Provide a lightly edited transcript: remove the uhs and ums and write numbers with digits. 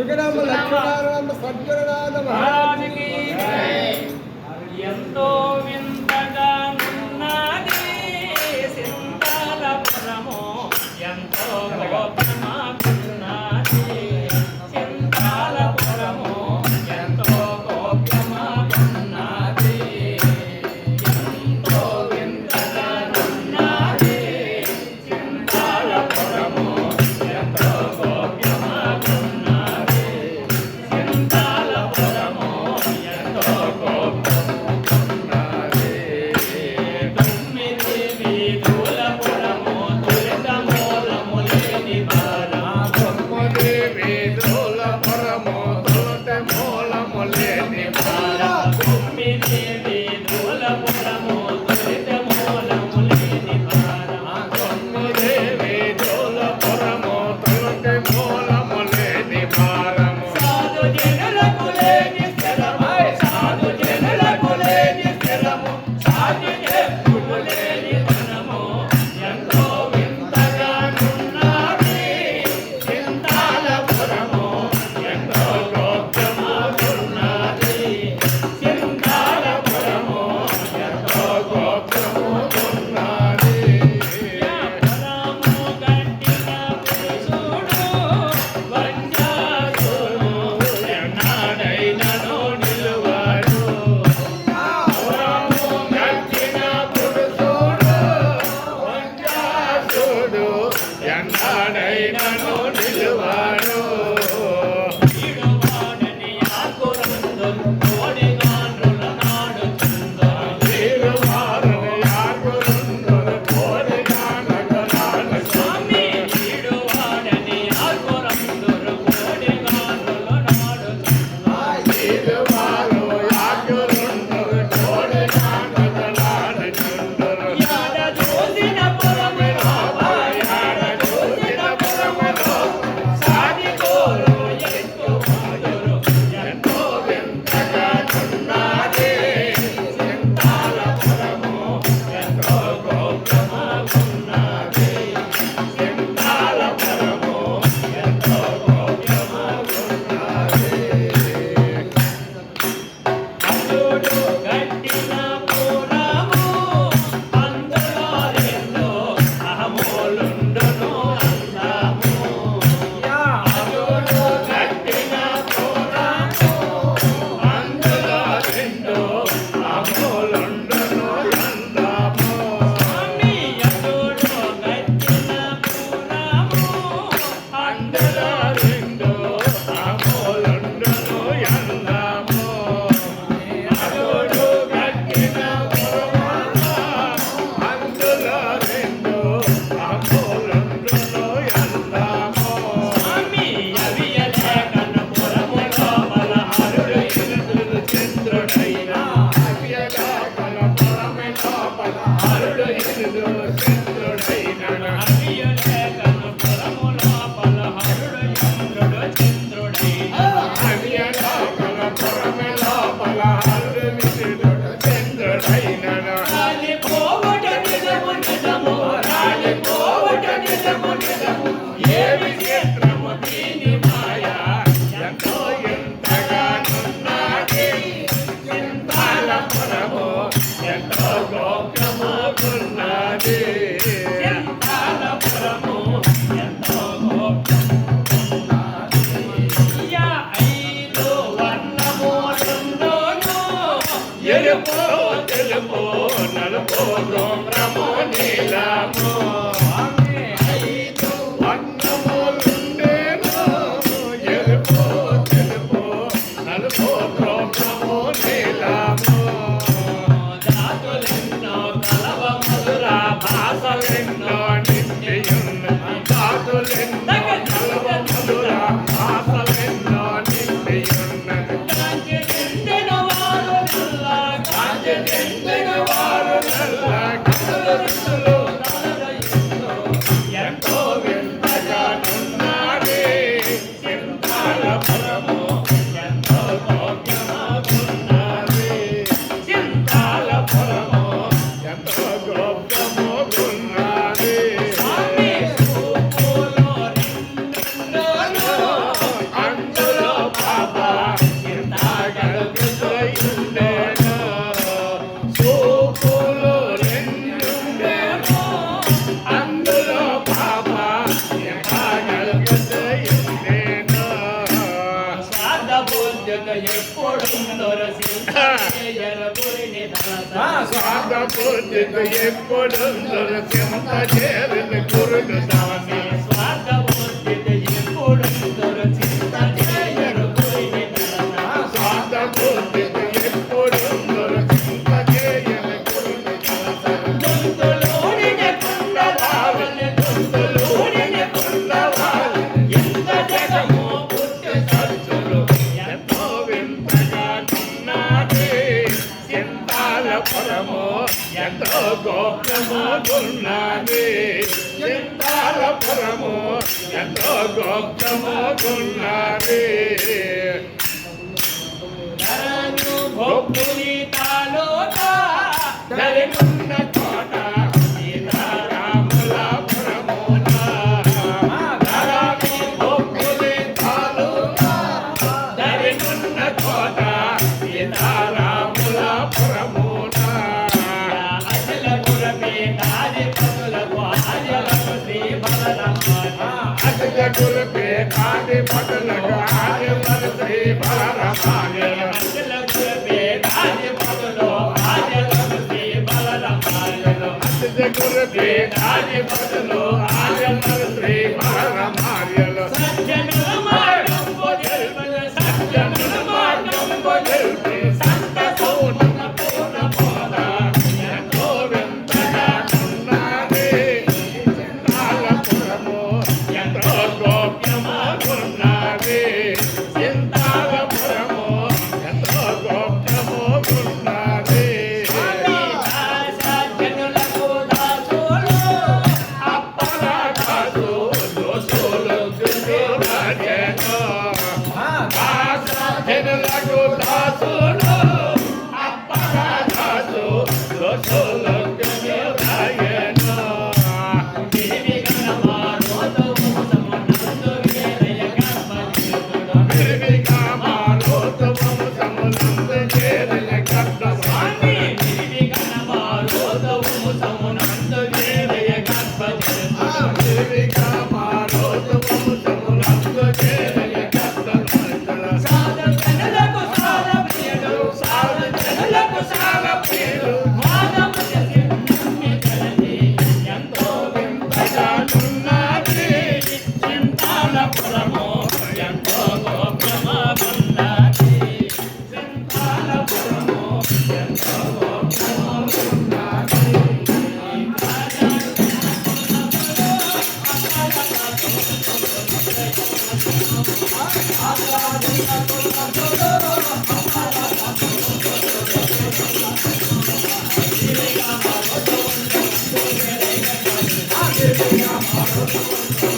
సుఖరామ లక్ష్మణారామ సద్గురునాథ మహారాజుకి ఎంతో వింతగా ఉన్నది సింతాల పురము ఎంతో గోప్యమాకున్నది సింతాల పురము ఎంతో గోప్యమాకున్నది ఎంతో వింతగా ఉన్నది సింతాల పురము ఎంతో గోప్యమాకున్నది సింతాల పురము ఎంతో బుద్ధితో ఎప్పుడు చింత చేరిన గురుడు స్వామి స్వార్థ బుద్ధితో ఎప్పుడు చింత చేయరు గురుని స్వార్థ బుద్ధితో ఎప్పుడు చింత చేయరు గురుని గొంతులోని కుండవాలని గొంతులోని కుండవాలి ఎంత జగము పుట్టి సరుచులు ఎంతో వింతగా ఉన్నది చింతాలపురము ఎంతో గోప్యమోగున్నది చింతాలపురము ఎంతో గోప్యమోగున్నది భక్తుని తాలూక జరిగిన చోట సీతారాముల పురమున భక్తుని తాలూక జరిగిన చోట సీతారాముల పురమున అజలపురమే కాదిపతులకు ఆర్యలకు శ్రీ బలరామ అజలపురమే కాదిపతులకు ఆర్యలకు శ్రీ బలరామ గురుపే ఆది పదలో ఆజమర శ్రీ బలరామార్యలు సజ్జనుల మార్గం పొదల్పల సజ్జనుల మార్గం పొదల్పి సంత సోనమ పూర్ణ పోద ఎంతో వింతగా ఉన్నది చింతాలపురము ఎంతో గోప్యమోగున్నది చింతాలపురము ఎంతో గోప్యమోగున్నది Thank you.